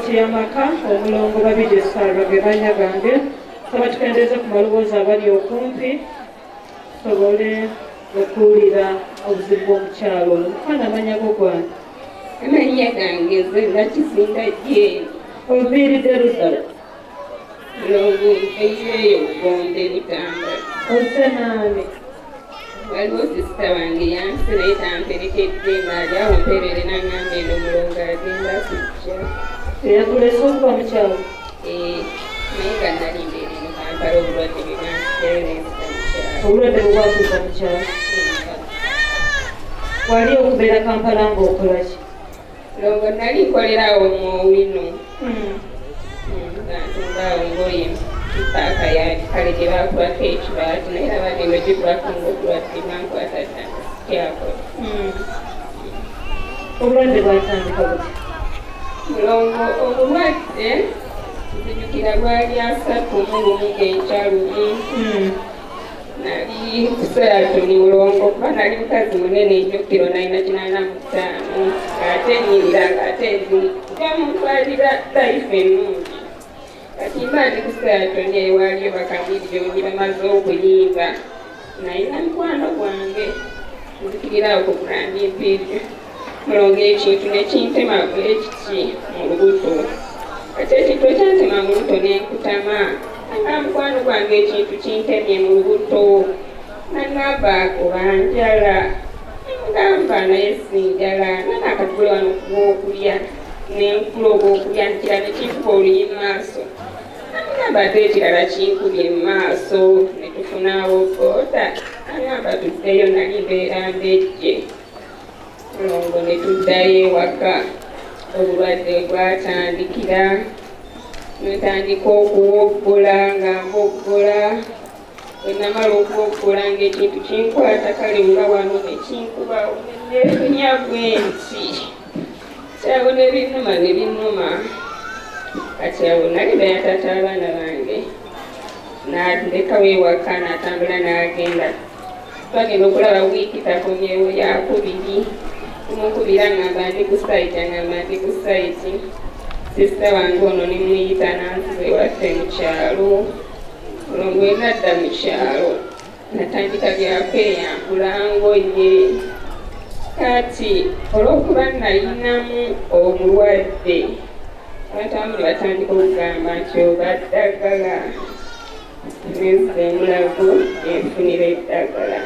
Kkooti Yamaka, Mulongo, Babirye, Babirye gange saba tukendeeze ku maloboozi abali okumpi tusobole okuwulira obuzibu bw'omukyalo ono. Mukwana amanya go gwange? Amannya gange nze Nakizinda Jane. Oviiridde Luddala? Mulongo eyeeyo Gombe Butambala. Ozze naani? Waliwo sisita wange yansi naye tamperekedde ng'ali awo mpeerere n'aŋŋamba eno Mulongo agenda kujja. Teyakulese okuba mukyalo? Naye nga nali mbeere mu Kampala obulwadde bwe bwansikyalenzita mukyalo. Obulwadde bwe bwakuuka mukyalo? Wali okubeera Kampala ng'okola ki? Mulongo nali nkolerawo mu ONNO. Nga ntundaawo ngoye paaka ya kale gye baakulako ekibaati naye abadde nga gikulako ng'obulwadde bwankwata dda sikyakola. Obulwadde bwatandika buti? Mulongo obulwadde nzijukira gwali 31 genkya lumu. Nali kusaatoni Mulongo kuba nali mukazi munene nnyo kiro 485 ng'ate nnyirira ng'ate nja mutwalira life ennungi. Kati mba ndi kusaatoni ewaliyo bakamiryoni bamaze okuyimba nayina mukwano gwange nzikirirawo ku Grand Imperial. Mulongo ekintu ne kintema ekiti mu lubuto. Kati ekintu ekyantema mu lubuto nenkutama nga mukwano gwange ekintu kintemye mu lubuto nangamba oba njala ngamba naye si njala nanakatule wano kuba okulya nenkula oba okulya nkira nekinkuba oluyi mu maaso nangamba ate ekirala kinkubye mu maaso netufunawo booda nangamba tuddeyo nali mbeera mbejje. Mulongo ne tuddayo ewaka obulwadde bwatandikira netandika okuwoggola nga mboggola bwe namala okuwoggola ng'ekintu kinkwata kale nga wano nekinkubawo nefunya bwenti kyawo nebinuma nebinuma kati awo nali bayatata abaana bange nalekawo ewaka natambula n'agenda twagenda okulaba wiiki takomyewo yakubiri mukubira ngamba ndi ku site angamba ndi ku site sisita wange ono nimuyita nansiza ewaffe mu kyalo. Mulongo enadda mu kyalo natandika byakweyambula ngoye kati olw'okuba nayinamu obulwadde abantu abamu ne batandika okugamba nti oba ddagala nezza emulago enfunira eddagala.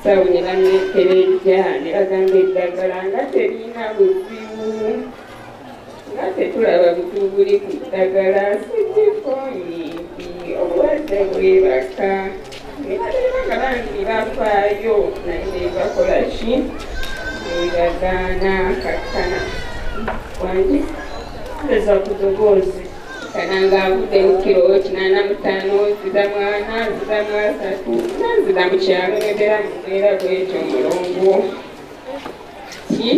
Sawo ne banneeterejja ne bagamba eddagala nga terina buzibu nga tetulaba buzibu buli ku ddagala sigifoyimbi obulwadde bwebaka ne bateranga bangi bafaayo naye ne bakola ki nebagaana kakkana wangi eza ku ddoboozi kananga avudde mu kiro 85 nzida mwana nzida mu 3 nzida mu kyalo nebeera mu mbeera bwetyo Mulongo ki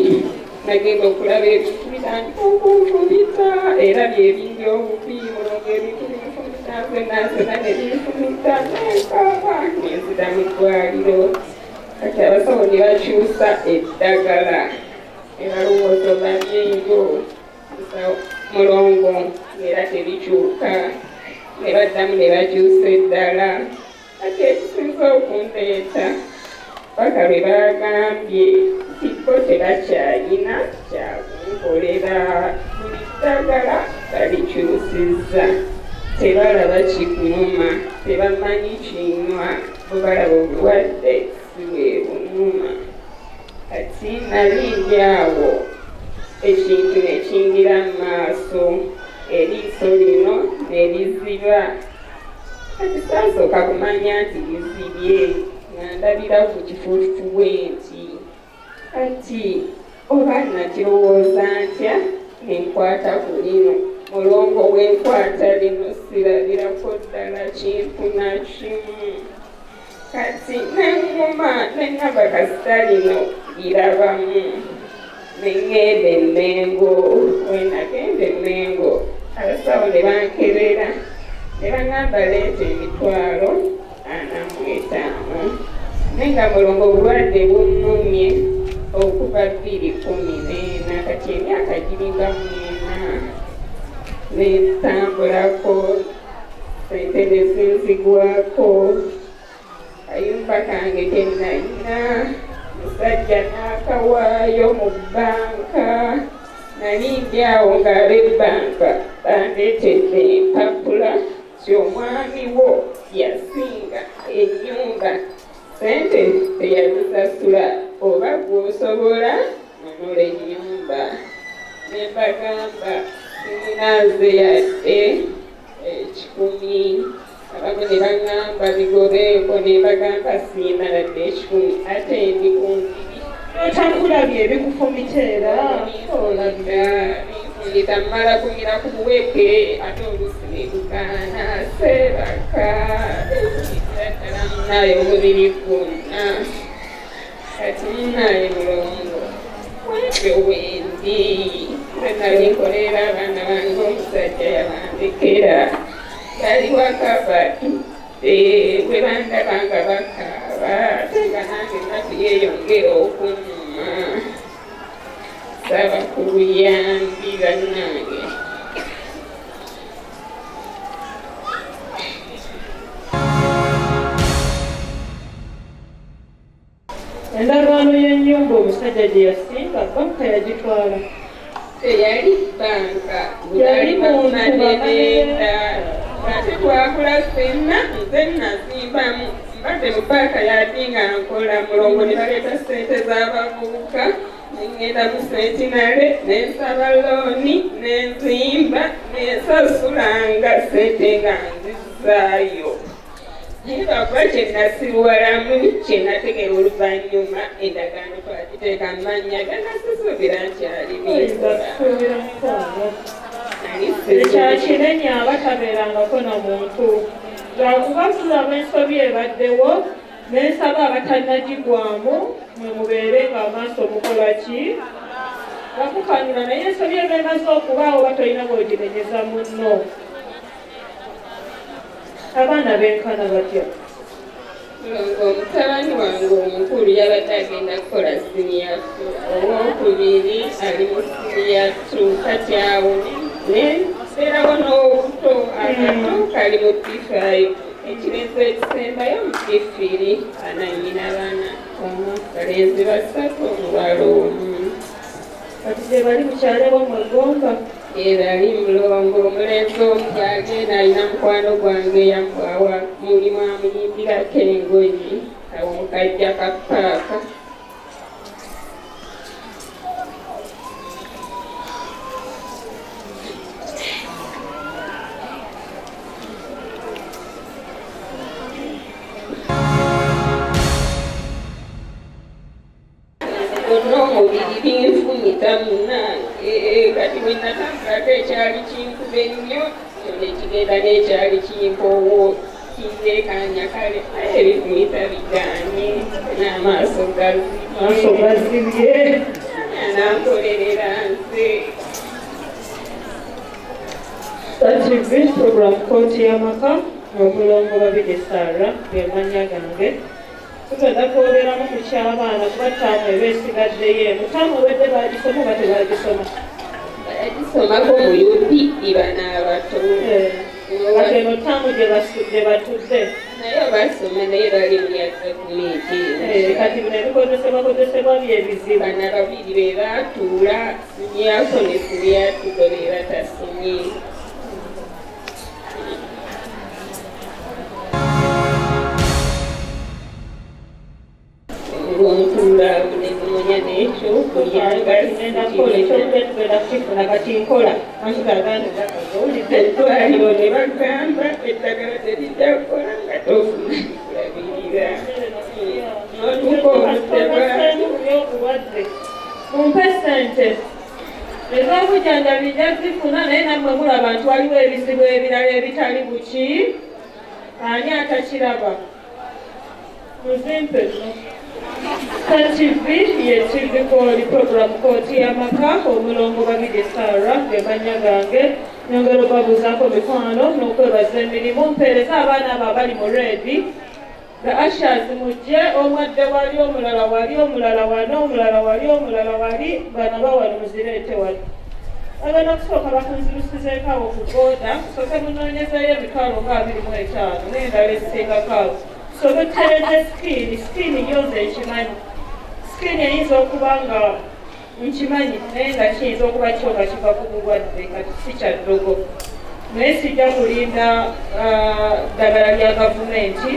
nagenda okulaba ebintu bitandika okunfumita era byebingi obubi Mulongo ebintu binfumita zenasena nebinfumita nenkaba nenzida mu ddwaliro. Kati abasawo ne bakyusa eddagala ebalowooza babyeyo Mulongo era tebikyuka ne baddamu ne bakyusa eddala. Kati ekisinza okundeeta paka lwe bagambye tikko tebakyalina kyakunkolera buli ddagala balikyusizza tebalaba kikunuma tebamanyi kinywa bwe balaba obulwadde si bwe bunuma. Kati nali ndi awo ekintu ne kingira mu maaso eriiso lino ne liziba. Kati saasooka kumanya nti lizibye nga ndabira ku kifuufu bwenti. Kati oba nakirowooza ntya nenkwata ku lino Mulongo bwenkwata lino sirabirako ddala kintu na kimu. Kati neŋŋuma neŋŋamba kasita lino lirabamu neŋŋenda Emmengo. Bwe nagenda Emmengo abasawo ne bankebera ne baŋŋamba leeta emitwalo 45 naye nga Mulongo obulwadde bunnumye okuva 2014 kati emyaka giringa 4 netambulako sente nezinzigwako kayumba kange kenalina musajja n'akawaayo mu bbanka nali ndi awo ng'ab'ebbanka bandeetedde empapula ky'omwami wo yasinga ennyumba sente teyazisasula oba gw'osobola nunula ennyumba ne mbagamba sinaaze yadde 10,000 abamu ne baŋŋamba bigobeeko ne mbagamba siina nadde 10,000 ate ndi ku nziri otakulabye ebikufumiteera nfundika mmala kunyira ku buweke ate oluusi ne lugaana seebaka ddala munaaye omubiri gwonna kati munaaye mulongo webyo wendi nali nkolera abaana bange omusajja yabandekera bali wakabati bwe bandabanga bakaaba ate nga nange ennaku yeeyongera okunnuma saba ku buyambi bannange endagaano y'ennyumba omusajja gye yasimba banka yagitwala teyali banka yali mumanenenda ate twakula fenna nze nazimbamu mbadde mu paaka yadi nga nkola mulongo ne baleeta sente z'abavubuka nengenda mu sentinale nensaba looni nenzimba nensasulanga sente nga nzizaayo naye lwakuba kyenasiwalamu kyenategera oluvannyuma endagaano twagiteeka mu mannya ganasisuubira nti alibinkola ekyakinenya aba tabeerangako na muntu lwakuba tulaba ensobi ebaddewo nensaba abatannagigwamu mwe mubeere ng'amaaso mukola ki bakukanula naye ensobi ebeemaze okubaawo batolina bwegimenyeza munno abaana benkana batya omutabani wange omukulu yabadde agenda kukola siniyafu owokubiri ali mu siniyafu kati awo neseerawo n'obuto akato kali mu P5 ekirezo ekisembayo mu P2 ananyina baana balenzi 3 omuwala 1 kati gye bali mukyalewo mwegomba erali mulongo omulenzi omuyagenda alina mukwano gwange yamwawa mulimu amuyimbirako engoyi awo mukajja kapaaka omubiri binfumita munange kati bwenatambulako ekyali kinkuba ennyo nekigenda n'ekyali kinkoowo kindeekanya kale naye ebifumita bigaanye n'amaaso gazibye nankolerera nze TV program Kkooti Yamaka Mulongo Babirye Sarah bemanya gange tugenda kwogeramu ku ky'abaana kuba ttaamu ebeesigaddeyo mutamu obedde baagisoma oba tebagisoma bagisomako mu UPE bana abato kati eno ttaamu gye batudde naye basoma naye bali mu ya gavumenti kati bino ebikozesebwa byebizibu bana babiri be baatuula sinyako ne siryatugo be batasomye ng'ontulaabunemunya n'ekyokulyanga tugenda kukifuna kati nkola eddwaliro ne bagamba eddagala terijja kukola nga tofuna kulabirira notuuka obulwadde mumpe sente ez'obujjanjabi nja zifuna naye nammwe mulaba nti waliwo ebizibu ebirala ebitali buki ani atakiraba muzimpe no TV ye TV koli program Kkooti Yamaka Mulongo Babirye Sarah bemanya gange nyongero babuzaako mikwano n'okwebaza emirimu mpeereza abaana abo abali mu redi the ushers mujje omwadde wali omulala wali omulala wano omulala wali omulala wali bano bawali muzireete wali bagenda kusooka bakunzirusizeeko awo ku booda kusooke munoonyezeeyo emitwalo nga 25 n'endala ezisingako awo sobe tuteredde sikiini yonze ekimanyi sikiini eyinza okuba nga nkimanyi naye nga kiyinza okuba kyo nga kiva ku bulwadde kati si kya ddogo naye sijja kulinda ddagala lya gavumenti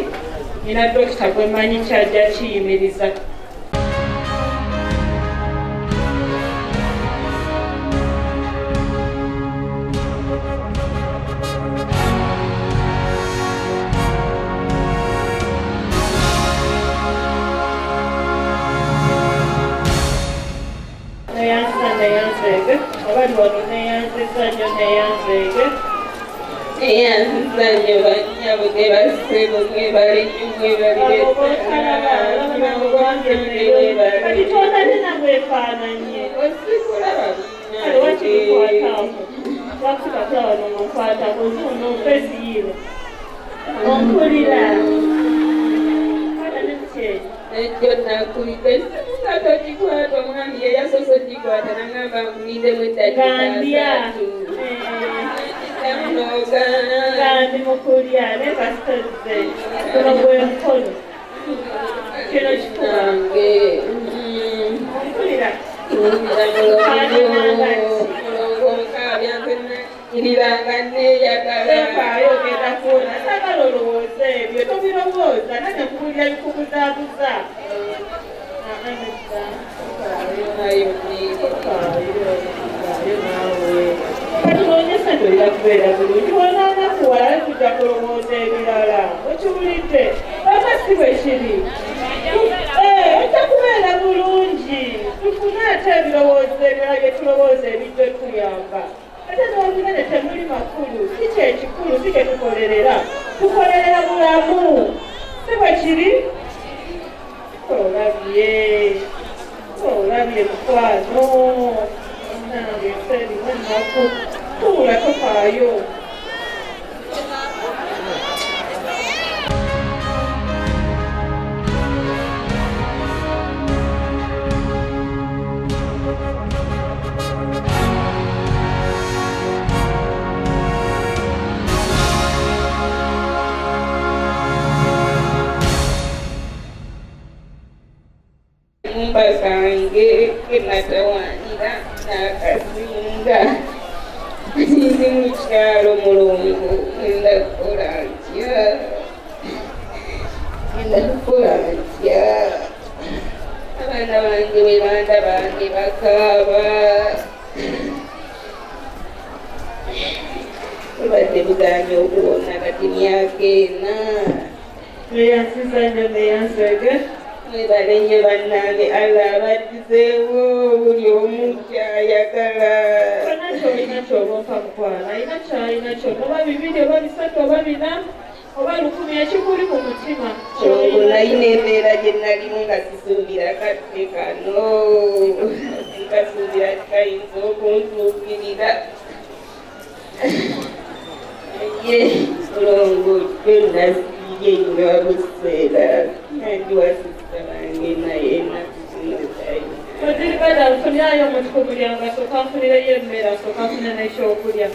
nina dokita gwe mmanyi kyajja kiyimiriza. Neyanzege abali wano neyanziza nnyo neyanzege eyanzizannyo bannyabo ge basebo mwebale nnyo kati twonane nabwe efaananye osikulaba wakibikwatako wakukata wano mukwatako zuno ofesiyiwe ompulira ejjo nakulidde esimu nga togikwata omwami yeyasoose ogikwata nangamba nkulindemu eddagikasatu kandi mukulya nebasitozze kuno gwe mukono kino kifubange ompulira iriranga neyagala ayogenda kuona sagala olowooza ebyo tobirowooza nane kuwulira bikubuzaabuza katunoonyesa tolira kubeera bulungi wonaanakuwala ale kujja kulowooza ebirala okiwulidde oba si bwe kiri ojja kubeera bulungi tufune ate ebirowoozo ebirala bye tulowooza ebijja otuyamba ate n'obunene temuli makulu si kyekikulu si kye tukolerera tukolerera bulamu si bwe kiri olabye mukwano nange serimu ennaku tuula tofaayo mbakange kenatawanira nakasinga ndi mukyalo Mulongo endakukola ntya abaana bange bwe banda bange bakaaba obadde buganye okuwona kati myaka ena neyansiza nnyo neyanzege mwebale nnyo bannange Allah abaddizeewo buli omu kyayagala kona kyolina kyoba ompa mukwala alina kyalina kyona oba 2 oba 3 oba 4 oba 10 ekikuli mu mutima olina embeera gye nalimu nga sisuubira kadde kano nkasuubira tikayinza okuntuukirira ye Mulongo gyonna siye nnyo buseera nandiwasisa bange naye nakusinzayo odiribada nfunirayo omuntu kukulyanga asooka nfunireyo emmere asooka nfune n'ekyokulya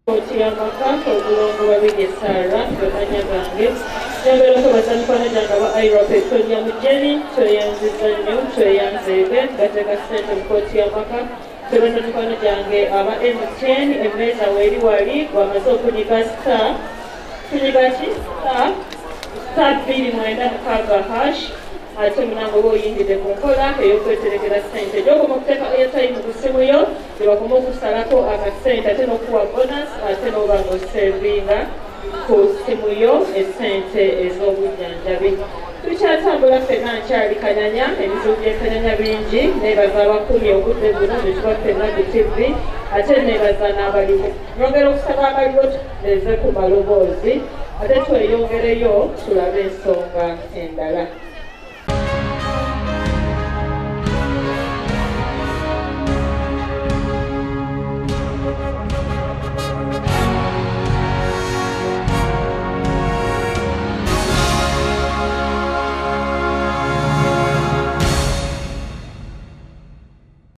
Kkooti Yamaka Mulongo Babirye Sarah Kanyanya gange njagala okubaza mikwano gyange aba IROP Kkooti Mujeni tweyanziza nnyo tweyanzeege ngateeka ssente mu Kkooti Yamaka twebaza mikwano gyange aba MTN emmeeza weeri wali gwamaze okunyiga star tunyiga ki star 296# ate munango oba oyingidde ku nkola ey'okweterekera ssente gy'okoma okuteeka airtime ku ssimu yo gyebakoma okusalako akasente ate n'okuwa bonus ate n'oba ng'osevinga ku ssimu yo essente ez'obujjanjabi tukyatambula ffenna nkyali Kanyanya ebizibu by'ekanyanya bingi neebaza abakumi obudde buno nekiba ffenna ku TV ate neebaza n'abaliwo nyongera okusaba abaliwo tuteeze ku maloboozi ate tweyongereyo tulabe ensonga endala